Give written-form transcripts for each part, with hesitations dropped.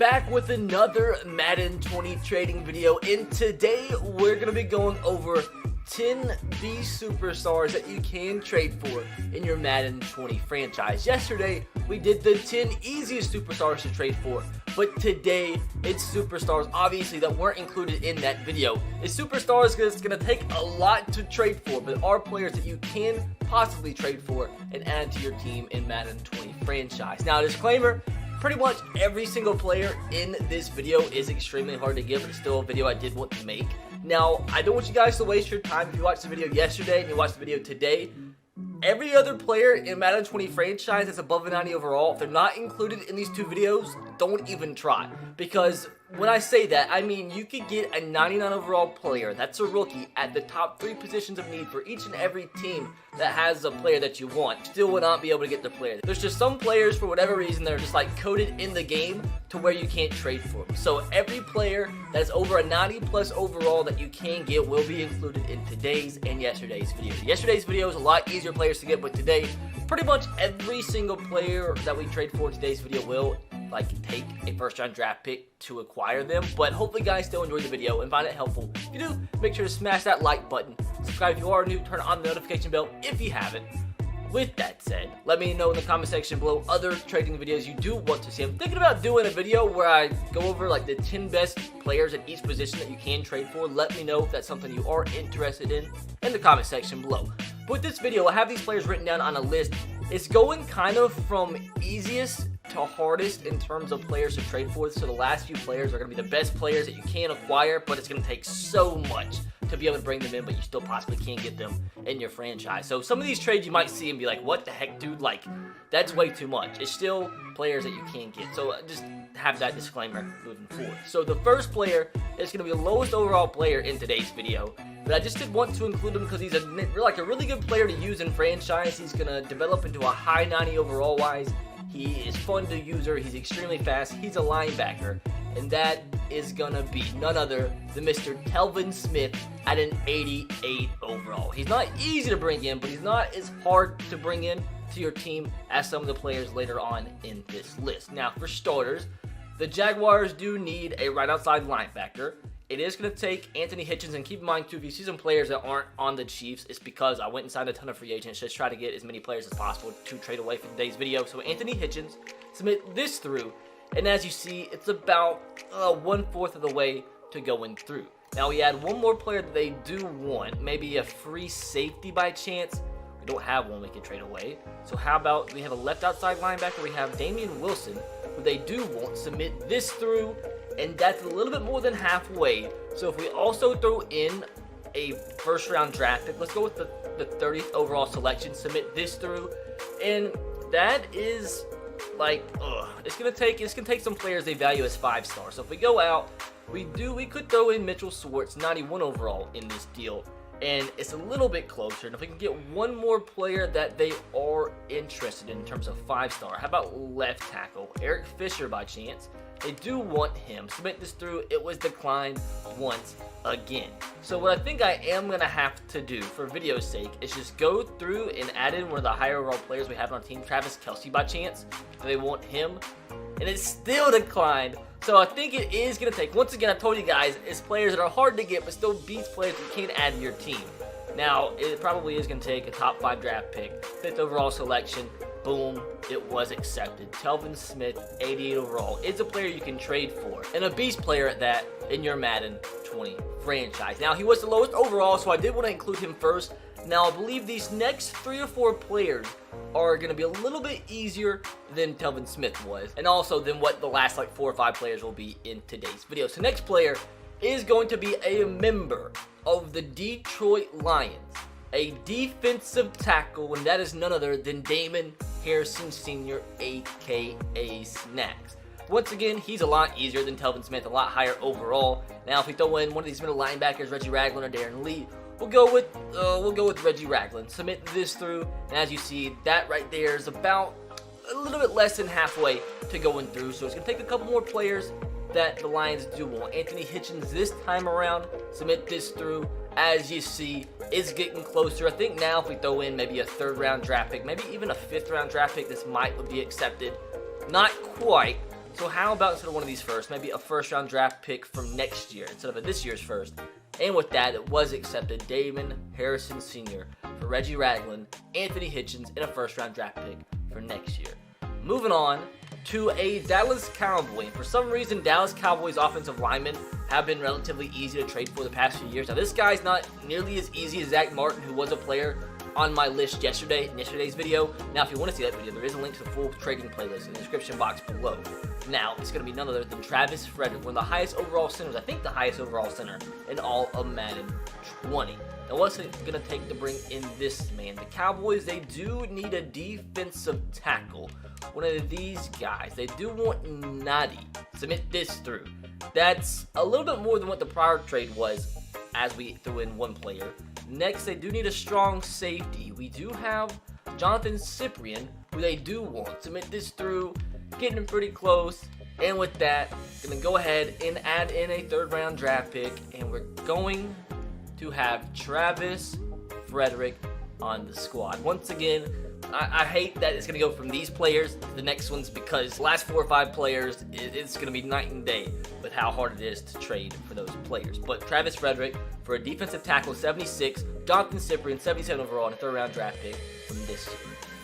back with another Madden 20 trading video, and today we're going to be going over 10 B superstars that you can trade for in your Madden 20 franchise. Yesterday we did the 10 easiest superstars to trade for, but today it's superstars obviously that weren't included in that video. It's superstars because it's going to take a lot to trade for, but are players that you can possibly trade for and add to your team in Madden 20 franchise. Now, disclaimer, pretty much every single player in this video is extremely hard to get, but it's still a video I did want to make. Now, I don't want you guys to waste your time. If you watched the video yesterday and you watched the video today, every other player in Madden 20 franchise that's above a 90 overall, if they're not included in these two videos, don't even try. Because when I say that, I mean you could get a 99 overall player, that's a rookie, at the top 3 positions of need for each and every team that has a player that you want. Still would not be able to get the player. There's just some players, for whatever reason, that are just like coded in the game to where you can't trade for them. So every player that is over a 90 plus overall that you can get will be included in today's and yesterday's video. Yesterday's video is a lot easier players to get, but today, pretty much every single player that we trade for in today's video will take a first round draft pick to acquire them. But hopefully guys still enjoyed the video and find it helpful. If you do, make sure to smash that like button, subscribe if you are new, turn on the notification bell if you haven't. With that said, let me know in the comment section below other trading videos you do want to see. I'm thinking about doing a video where I go over the 10 best players at each position that you can trade for. Let me know if that's something you are interested in the comment section below. But with this video, I have these players written down on a list. It's going kind of from easiest to hardest in terms of players to trade for. So the last few players are going to be the best players that you can acquire, but it's going to take so much to be able to bring them in, but you still possibly can't get them in your franchise. So some of these trades you might see and be like, what the heck, dude? That's way too much. It's still players that you can get. So just have that disclaimer moving forward. So the first player is going to be the lowest overall player in today's video, but I just did want to include him because he's a really good player to use in franchise. He's going to develop into a high 90 overall wise. He is fun to use. He's extremely fast. He's a linebacker, and that is going to be none other than Mr. Telvin Smith at an 88 overall. He's not easy to bring in, but he's not as hard to bring in to your team as some of the players later on in this list. Now, for starters, the Jaguars do need a right outside linebacker. It is going to take Anthony Hitchens, and keep in mind too, if you see some players that aren't on the Chiefs, it's because I went and signed a ton of free agents, just try to get as many players as possible to trade away for today's video. So Anthony Hitchens, submit this through, and as you see, it's about 1/4 of the way to going through. Now we add one more player that they do want, maybe a free safety by chance. We don't have one we can trade away. So how about we have a left outside linebacker, we have Damian Wilson, who they do want, submit this through, and that's a little bit more than halfway. So if we also throw in a first round draft pick, let's go with the 30th overall selection, submit this through, and that is it's gonna take some players they value as 5 stars. So if we go out, we could throw in Mitchell Schwartz, 91 overall in this deal, and it's a little bit closer. And if we can get one more player that they are interested in terms of 5-star, how about left tackle Eric Fisher by chance? They do want him. Submit this through. It was declined once again. So what I think I am going to have to do for video's sake is just go through and add in one of the higher overall players we have on our team, Travis Kelce by chance. They want him, and it's still declined. So I think it is going to take, once again, I told you guys, it's players that are hard to get but still beats players you can't add to your team. Now, it probably is going to take a top 5 draft pick, 5th overall selection. Boom, it was accepted. Telvin Smith, 88 overall. It's a player you can trade for, and a beast player at that in your Madden 20 franchise. Now, he was the lowest overall, so I did want to include him first. Now, I believe these next 3 or 4 players are going to be a little bit easier than Telvin Smith was, and also than what the last 4 or 5 players will be in today's video. So next player is going to be a member of the Detroit Lions, a defensive tackle, and that is none other than Damon Harrison Sr., aka Snacks. Once again, he's a lot easier than Telvin Smith, a lot higher overall. Now, if we throw in one of these middle linebackers, Reggie Ragland or Darren Lee, we'll go with Reggie Ragland. Submit this through, and as you see, that right there is about a little bit less than halfway to going through. So it's going to take a couple more players that the Lions do want. Anthony Hitchens this time around, submit this through. As you see, it's getting closer. I think now if we throw in maybe a 3rd round draft pick, maybe even a 5th round draft pick, this might be accepted. Not quite, So how about instead of one of these first, maybe a first-round draft pick from next year instead of a this year's first? And with that, it was accepted Damon Harrison Sr. for Reggie Ragland, Anthony Hitchens, and a first-round draft pick for next year. Moving on to a Dallas Cowboy. For some reason, Dallas Cowboys offensive linemen have been relatively easy to trade for the past few years. Now, this guy's not nearly as easy as Zach Martin, who was a player on my list yesterday in yesterday's video. Now, if you want to see that video, there is a link to the full trading playlist in the description box below. Now, it's going to be none other than Travis Frederick, one of the highest overall centers, I think the highest overall center in all of Madden 20. Now, what's it going to take to bring in this man? The Cowboys, they do need a defensive tackle. One of these guys. They do want Nutty. Submit this through. That's a little bit more than what the prior trade was, as we threw in one player. Next, they do need a strong safety. We do have Jonathan Cyprian, who they do want. Submit this through, getting him pretty close. And with that, going to go ahead and add in a third-round draft pick, and we're going to have Travis Frederick on the squad. Once again, I hate that it's going to go from these players to the next ones, because the last 4 or 5 players, it's going to be night and day with how hard it is to trade for those players. But Travis Frederick for a defensive tackle, 76, Jonathan Cyprian, 77 overall, and a third-round draft pick from this year.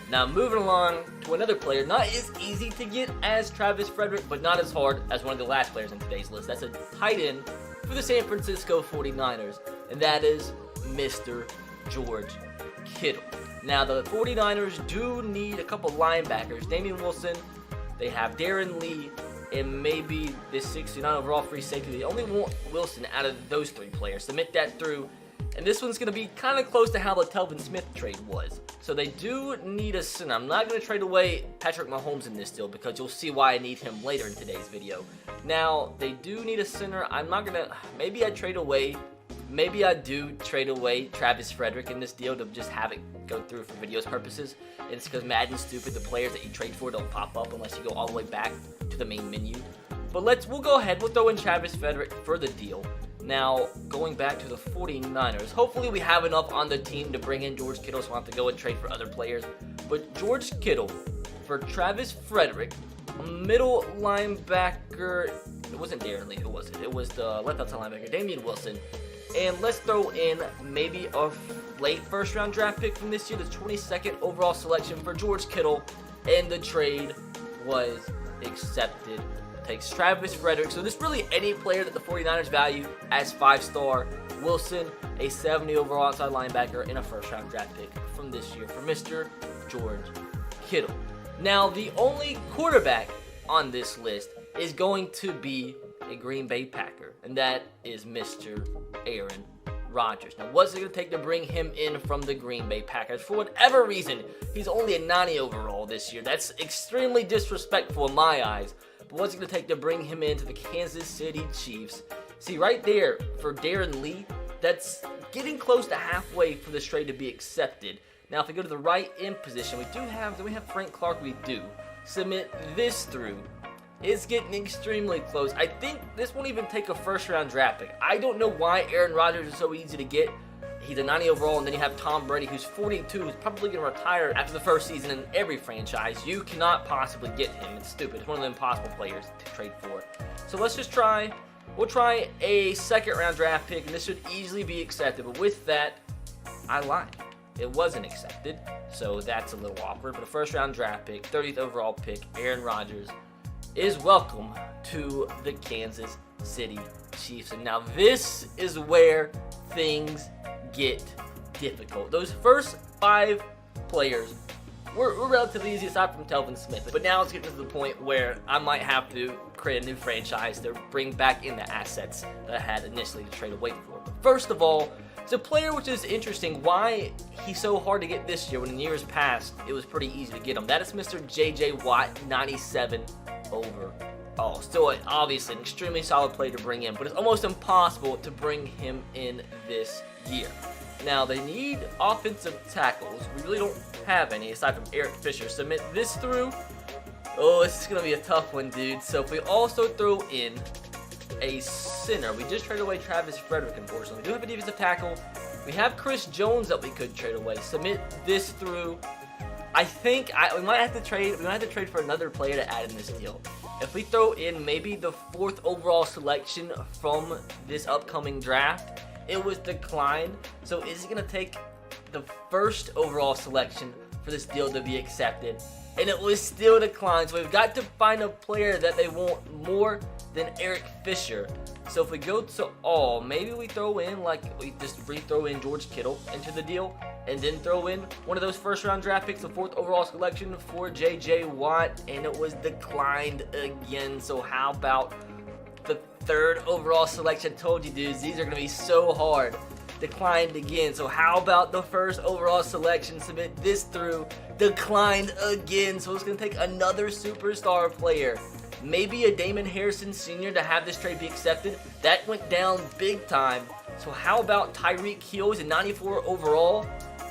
Now, moving along to another player, not as easy to get as Travis Frederick, but not as hard as one of the last players in today's list. That's a tight end for the San Francisco 49ers, and that is Mr. George Kittle. Now, the 49ers do need a couple linebackers. Damian Wilson, they have Darren Lee, and maybe this 69 overall free safety. They only want Wilson out of those 3 players. Submit that through. And this one's going to be kind of close to how the Telvin Smith trade was. So they do need a center. I'm not going to trade away Patrick Mahomes in this deal, because you'll see why I need him later in today's video. Now, they do need a center. I'm not going to, maybe I do trade away Travis Frederick in this deal to just have it go through for videos purposes. And it's because Madden's stupid. The players that you trade for don't pop up unless you go all the way back to the main menu. But we'll go ahead. We'll throw in Travis Frederick for the deal. Now, going back to the 49ers, hopefully we have enough on the team to bring in George Kittle, so we'll have to go and trade for other players. But George Kittle for Travis Frederick, middle linebacker, it wasn't Darren Lee, who was it? It was the left outside linebacker, Damian Wilson. And let's throw in maybe a late first-round draft pick from this year, the 22nd overall selection for George Kittle, and the trade was accepted. Takes Travis Frederick. So this really any player that the 49ers value as 5-star. Wilson, a 70 overall outside linebacker, and a first-round draft pick from this year for Mr. George Kittle. Now, the only quarterback on this list is going to be a Green Bay Packer, and that is Mr. Aaron Rodgers. Now, what's it going to take to bring him in from the Green Bay Packers? For whatever reason, he's only a 90 overall this year. That's extremely disrespectful in my eyes. But what's it going to take to bring him into the Kansas City Chiefs? See, right there for Darren Lee, that's getting close to halfway for this trade to be accepted. Now, if we go to the right end position, do we have Frank Clark? We do. Submit this through. It's getting extremely close. I think this won't even take a first-round draft pick. I don't know why Aaron Rodgers is so easy to get. He's a 90 overall, and then you have Tom Brady, who's 42, who's probably going to retire after the first season in every franchise. You cannot possibly get him. It's stupid. It's one of the impossible players to trade for. So let's just try. We'll try a second-round draft pick, and this should easily be accepted. But with that, I lied. It wasn't accepted, so that's a little awkward. But a first-round draft pick, 30th overall pick, Aaron Rodgers, is welcome to the Kansas City Chiefs. And now this is where things get difficult. Those first 5 players were relatively easy aside from Telvin Smith. But now it's getting to the point where I might have to create a new franchise to bring back in the assets that I had initially to trade away for. But first of all, it's a player which is interesting why he's so hard to get this year when in years past it was pretty easy to get him. That is Mr. J.J. Watt, 97 overall. Still, obviously, an extremely solid player to bring in, but it's almost impossible to bring him in this year. Now, they need offensive tackles. We really don't have any aside from Eric Fisher. Submit this through. Oh, this is going to be a tough one, dude. So if we also throw in a center, we just traded away Travis Frederick, unfortunately. We do have a defensive tackle. We have Chris Jones that we could trade away. Submit this through. I think we might have to trade. We might have to trade for another player to add in this deal. If we throw in maybe the 4th overall selection from this upcoming draft, it was declined. So is it going to take the 1st overall selection for this deal to be accepted? And it was still declined. So we've got to find a player that they want more than Eric Fisher. So if we go to all, maybe we throw in, we just re-throw in George Kittle into the deal, and then throw in one of those 1st round draft picks, the 4th overall selection for J.J. Watt, and it was declined again. So how about the 3rd overall selection? I told you dudes, these are going to be so hard. Declined again. So how about the 1st overall selection? Submit this through. Declined again. So it's going to take another superstar player. Maybe a Damon Harrison Sr. to have this trade be accepted. That went down big time. So how about Tyreek Hill is a 94 overall?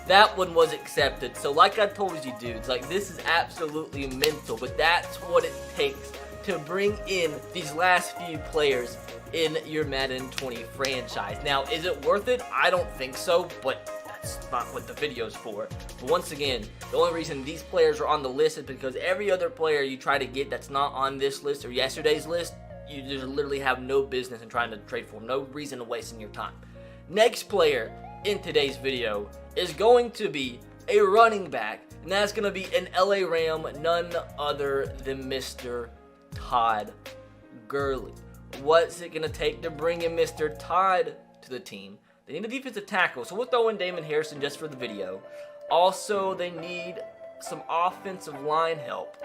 That one was accepted. So like I told you dudes, this is absolutely mental. But that's what it takes to bring in these last few players in your Madden 20 franchise. Now, is it worth it? I don't think so, but that's not what the video's for. But once again, the only reason these players are on the list is because every other player you try to get that's not on this list or yesterday's list, you just literally have no business in trying to trade for them. No reason to wasting your time. Next player in today's video is going to be a running back, and that's going to be an LA Ram, none other than Mr. Todd Gurley. What's it going to take to bring in Mr. Todd to the team? They need a defensive tackle, so we'll throw in Damon Harrison just for the video. Also, they need some offensive line help.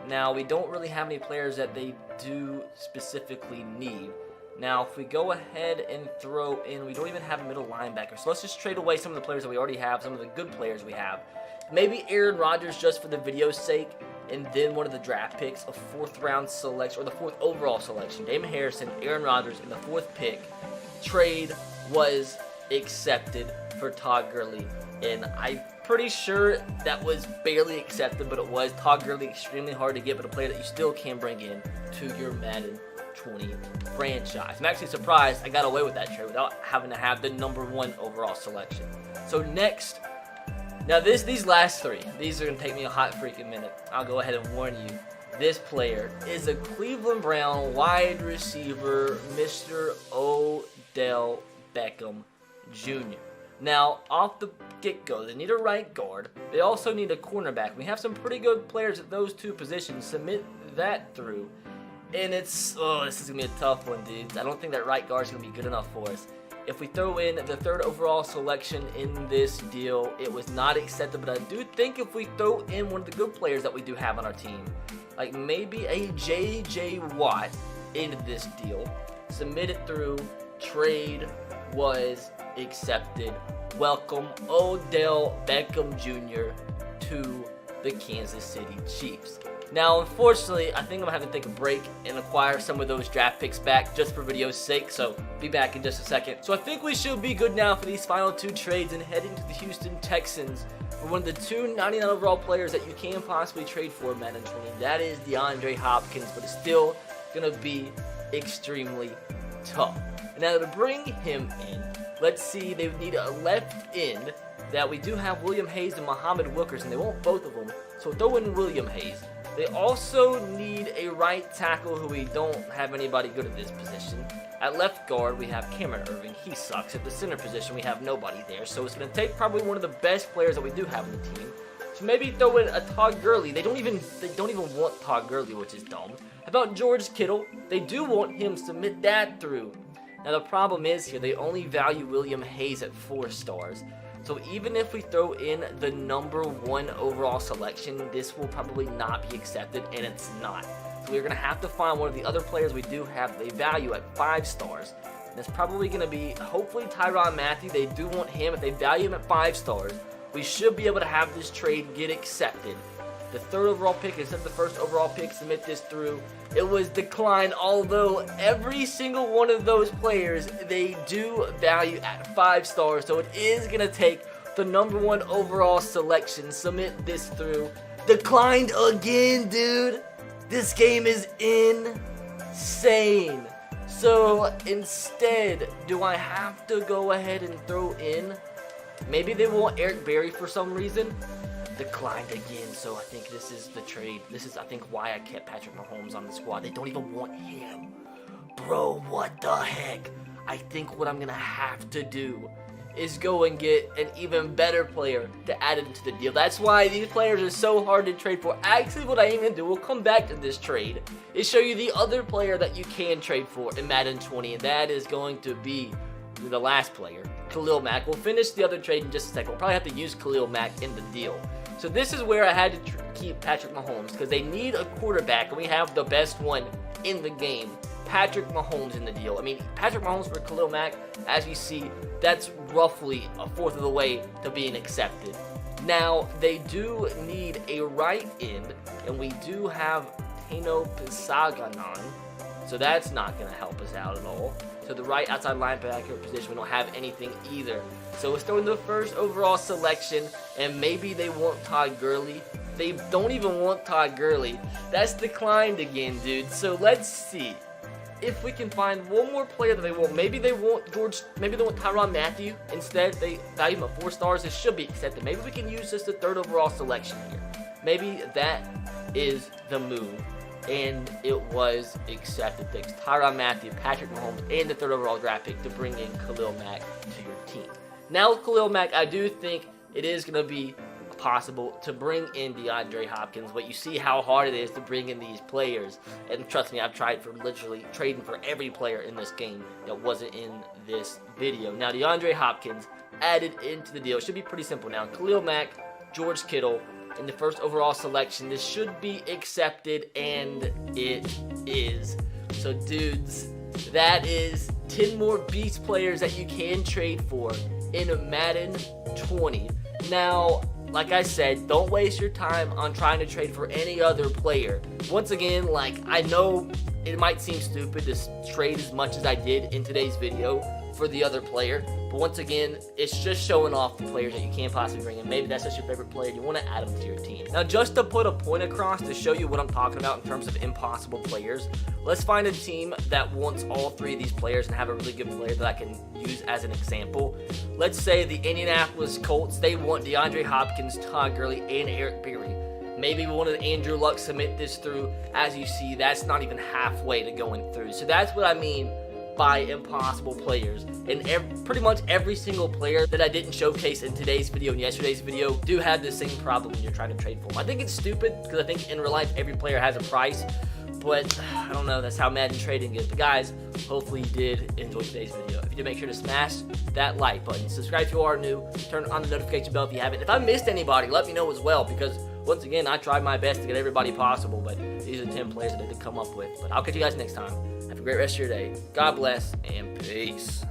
Now, we don't really have any players that they do specifically need. Now, if we go ahead and throw in, we don't even have a middle linebacker, so let's just trade away some of the players that we already have, some of the good players we have. Maybe Aaron Rodgers just for the video's sake, and then one of the draft picks, a 4th round selection, or the 4th overall selection. Damon Harrison, Aaron Rodgers, and the 4th pick. Trade was accepted for Todd Gurley, and I'm pretty sure that was barely accepted, but it was. Todd Gurley, extremely hard to get, but a player that you still can bring in to your Madden 20 franchise. I'm actually surprised I got away with that trade without having to have the number 1 overall selection. So next, now these last 3, these are going to take me a hot freaking minute. I'll go ahead and warn you. This player is a Cleveland Brown wide receiver, Mr. Odell Beckham Jr. Now, off the get-go, they need a right guard. They also need a cornerback. We have some pretty good players at those 2 positions. Submit that through. And this is going to be a tough one, dudes. I don't think that right guard is going to be good enough for us. If we throw in the 3rd overall selection in this deal, it was not accepted. But I do think if we throw in one of the good players that we do have on our team, like maybe a J.J. Watt into this deal, submit it through, trade was accepted. Welcome Odell Beckham Jr. to the Kansas City Chiefs. Now, unfortunately, I think I'm going to have to take a break and acquire some of those draft picks back just for video's sake, so be back in just a second. So I think we should be good now for these final 2 trades and heading to the Houston Texans for one of the 2 99 overall players that you can possibly trade for in Madden 20. That is DeAndre Hopkins, but it's still going to be extremely tough. Now, to bring him in, let's see, they would need a left end that we do have William Hayes and Muhammad Wilkerson. They want both of them, so throw in William Hayes. They also need a right tackle who we don't have anybody good at this position. At left guard, we have Cameron Irving. He sucks. At the center position, we have nobody there. So it's going to take probably one of the best players that we do have in the team. So maybe throw in a Todd Gurley. They don't even want Todd Gurley, which is dumb. How about George Kittle? They do want him. Submit that through. Now the problem is here, they only value William Hayes at 4 stars. So even if we throw in the number 1 overall selection, this will probably not be accepted, and it's not. So we're going to have to find one of the other players we do have they value at 5 stars. And it's probably going to be, hopefully, Tyrann Mathieu. They do want him. If they value him at 5 stars, we should be able to have this trade get accepted. The 3rd overall pick instead of the 1st overall pick, submit this through. It was declined, although every single one of those players, they do value at 5 stars. So it is going to take the number 1 overall selection. Submit this through. Declined again, dude. This game is insane. So instead, do I have to go ahead and throw in? Maybe they want Eric Berry for some reason. declined again, so I think this is the trade. This is, I think, why I kept Patrick Mahomes on the squad. They don't even want him. Bro, what the heck? I think what I'm going to have to do is go and get an even better player to add into the deal. That's why these players are so hard to trade for. Actually, what I am going to do, we'll come back to this trade, is show you the other player that you can trade for in Madden 20, and that is going to be the last player, Khalil Mack. We'll finish the other trade in just a second. We'll probably have to use Khalil Mack in the deal. So this is where I had to keep Patrick Mahomes, because they need a quarterback, and we have the best one in the game, Patrick Mahomes, in the deal. I mean, Patrick Mahomes for Khalil Mack, as you see, that's roughly a fourth of the way to being accepted. Now, they do need a right end, and we do have Tano Pisaganon, so that's not going to help us out at all. So the right outside linebacker position, we don't have anything either. So it's throwing the first overall selection, and maybe they want Todd Gurley. They don't even want Todd Gurley. That's declined again, dude. So let's see if we can find one more player that they want. Maybe they want Tyrann Mathieu instead. They value him at 4 stars. It should be accepted. Maybe we can use just the 3rd overall selection here. Maybe that is the move. And it was accepted. Thanks Tyrann Mathieu, Patrick Mahomes, and the 3rd overall draft pick to bring in Khalil Mack to your team. Now with Khalil Mack, I do think it is going to be possible to bring in DeAndre Hopkins, but you see how hard it is to bring in these players. And trust me, I've tried for literally trading for every player in this game that wasn't in this video. Now DeAndre Hopkins added into the deal. It should be pretty simple now. Khalil Mack, George Kittle, in the 1st overall selection. This should be accepted, and it is. So dudes, that is 10 more beast players that you can trade for in Madden 20. Now, like I said, don't waste your time on trying to trade for any other player. Once again, like, I know it might seem stupid to trade as much as I did in today's video for the other player, but once again, it's just showing off the players that you can't possibly bring in. Maybe that's just your favorite player, you want to add them to your team. Now, just to put a point across to show you what I'm talking about in terms of impossible players, let's find a team that wants all 3 of these players and have a really good player that I can use as an example. Let's say the Indianapolis Colts, they want DeAndre Hopkins, Todd Gurley, and Eric Berry. Maybe we wanted Andrew Luck submit this through. As you see, that's not even halfway to going through. So that's what I mean by impossible players. And pretty much every single player that I didn't showcase in today's video and yesterday's video do have the same problem when you're trying to trade for them. I think it's stupid because I think in real life every player has a price, but I don't know, that's how Madden trading is. But guys, hopefully you did enjoy today's video. If you did, make sure to smash that like button. Subscribe if you are new. Turn on the notification bell if you haven't. If I missed anybody, let me know as well, because once again, I tried my best to get everybody possible, but these are 10 players that I did come up with. But I'll catch you guys next time. Have a great rest of your day. God bless, and peace.